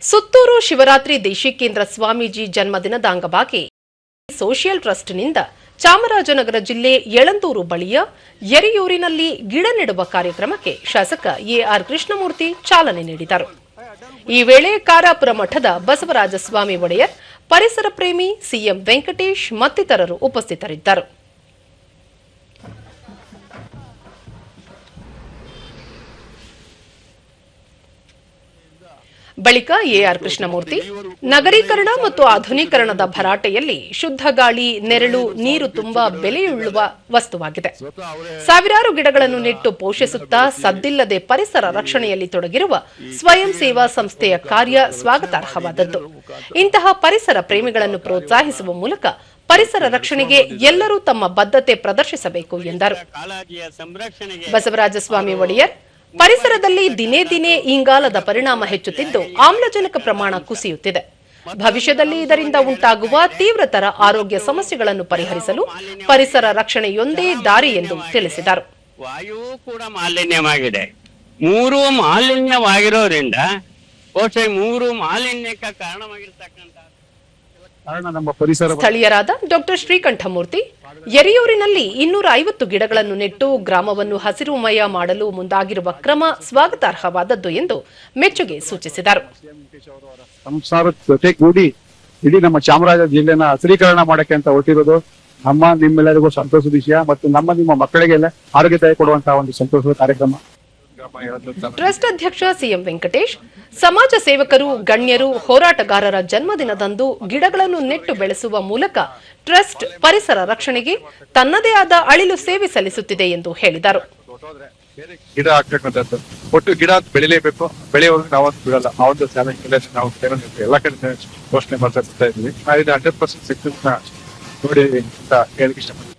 ಸುತ್ತೂರು ಶಿವರಾತ್ರಿ ದೇಶಿಕೇಂದ್ರ ಸ್ವಾಮೀಜಿ ಜನ್ಮದಿನದ ಅಂಗವಾಗಿ ಸೋಷಿಯಲ್ ಟ್ರಸ್ಟ್ನಿಂದ ಚಾಮರಾಜನಗರ ಜಿಲ್ಲೆ ಯಳಂದೂರು ಬಳಿಯ ಯರಿಯೂರಿನಲ್ಲಿ ಗಿಡ ನೆಡುವ ಕಾರ್ಯಕ್ರಮಕ್ಕೆ ಶಾಸಕ ಎಆರ್ ಕೃಷ್ಣಮೂರ್ತಿ ಚಾಲನೆ ನೀಡಿದರು. ಈ ವೇಳೆ ಕಾರಾಪುರ ಮಠದ ಬಸವರಾಜಸ್ವಾಮಿ ಒಡೆಯರ್, ಪರಿಸರ ಪ್ರೇಮಿ ಸಿಎಂ ವೆಂಕಟೇಶ್ ಮತ್ತಿತರರು ಉಪಸ್ಥಿತರಿದ್ದರು. ಬಳಿಕ ಎಆರ್ ಕೃಷ್ಣಮೂರ್ತಿ, ನಗರೀಕರಣ ಮತ್ತು ಆಧುನೀಕರಣದ ಭರಾಟೆಯಲ್ಲಿ ಶುದ್ಧ ಗಾಳಿ, ನೆರಳು, ನೀರು ತುಂಬಾ ಬೆಲೆಯುಳ್ಳುವ ವಸ್ತುವಾಗಿದೆ. ಸಾವಿರಾರು ಗಿಡಗಳನ್ನು ನೆಟ್ಟು ಪೋಷಿಸುತ್ತಾ ಸದ್ದಿಲ್ಲದೆ ಪರಿಸರ ರಕ್ಷಣೆಯಲ್ಲಿ ತೊಡಗಿರುವ ಸ್ವಯಂ ಸೇವಾ ಸಂಸ್ಥೆಯ ಕಾರ್ಯ ಸ್ವಾಗತಾರ್ಹವಾದದ್ದು. ಇಂತಹ ಪರಿಸರ ಪ್ರೇಮಿಗಳನ್ನು ಪ್ರೋತ್ಸಾಹಿಸುವ ಮೂಲಕ ಪರಿಸರ ರಕ್ಷಣೆಗೆ ಎಲ್ಲರೂ ತಮ್ಮ ಬದ್ಧತೆ ಪ್ರದರ್ಶಿಸಬೇಕು ಎಂದರು. ಬಸವರಾಜಸ್ವಾಮಿ ಒಡೆಯರ್, ಪರಿಸರದಲ್ಲಿ ದಿನೇ ದಿನೇ ಇಂಗಾಲದ ಪರಿಣಾಮ ಹೆಚ್ಚುತ್ತಿದ್ದು ಆಮ್ಲಜನಕ ಪ್ರಮಾಣ ಕುಸಿಯುತ್ತಿದೆ. ಭವಿಷ್ಯದಲ್ಲಿ ಇದರಿಂದ ಉಂಟಾಗುವ ತೀವ್ರತರ ಆರೋಗ್ಯ ಸಮಸ್ಯೆಗಳನ್ನು ಪರಿಹರಿಸಲು ಪರಿಸರ ರಕ್ಷಣೆಯೊಂದೇ ದಾರಿ ಎಂದು ತಿಳಿಸಿದರು. ವಾಯುವು ಕೂಡ ಮಾಲಿನ್ಯವಾಗಿದೆ. ಮೂರು ಮಾಲಿನ್ಯವಾಗಿರೋದ್ರಿಂದ ಮೂರು ಮಾಲಿನ್ಯಕ್ಕೆ ಕಾರಣವಾಗಿರ್ತಕ್ಕಂಥ ಸ್ಥಳೀಯರಾದ ಡಾ ಶ್ರೀಕಂಠಮೂರ್ತಿ, ಯರಿಯೂರಿನಲ್ಲಿ 250 ಗಿಡಗಳನ್ನು ನೆಟ್ಟು ಗ್ರಾಮವನ್ನು ಹಸಿರುಮಯ ಮಾಡಲು ಮುಂದಾಗಿರುವ ಕ್ರಮ ಸ್ವಾಗತಾರ್ಹವಾದದ್ದು ಎಂದು ಮೆಚ್ಚುಗೆ ಸೂಚಿಸಿದರು. ಸಂಸಾರದ ಜೊತೆಗೂಡಿ ಇಡೀ ನಮ್ಮ ಚಾಮರಾಜ ಜಿಲ್ಲೆನ ಹಸಿರೀಕರಣ ಮಾಡಕ್ಕೆ ಅಂತ ಹೊರಟಿರೋದು ನಿಮ್ಮೆಲ್ಲರಿಗೂ ಸಂತೋಷದ ವಿಷಯ ಮತ್ತು ನಿಮ್ಮ ಮಕ್ಕಳಿಗೆಲ್ಲ ಆರೋಗ್ಯದಾಯ ಕೊಡುವಂತಹ ಒಂದು ಸಂತೋಷದ ಕಾರ್ಯಕ್ರಮ. ಟ್ರಸ್ಟ್ ಅಧ್ಯಕ್ಷ ಸಿಎಂ ವೆಂಕಟೇಶ್, ಸಮಾಜ ಸೇವಕರು, ಗಣ್ಯರು, ಹೋರಾಟಗಾರರ ಜನ್ಮದಿನದಂದು ಗಿಡಗಳನ್ನು ನೆಟ್ಟು ಬೆಳೆಸುವ ಮೂಲಕ ಟ್ರಸ್ಟ್ ಪರಿಸರ ರಕ್ಷಣೆಗೆ ತನ್ನದೇ ಆದ ಅಳಿಲು ಸೇವೆ ಸಲ್ಲಿಸುತ್ತಿದೆ ಎಂದು ಹೇಳಿದರು. ಗಿಡ ಹಾಕ್ತಕ್ಕಂಥದ್ದು ಒಟ್ಟು ಗಿಡ ಬೆಳಿಲೇಬೇಕು, ಬೆಳೆಯೋರು ನಾವು ಬಿಡಲ್ಲ. ಆ ಒಂದು ಚಾಲೆಂಜ್ ನಾವು ಎಲ್ಲ ಕಡೆ ಘೋಷಣೆ ಮಾಡ್ತಾ ಇದ್ವಿ. 100% ನೋಡಿ ಅಂತ ಹೇಳಕ್ ಇಷ್ಟಪಡ್ತೀನಿ.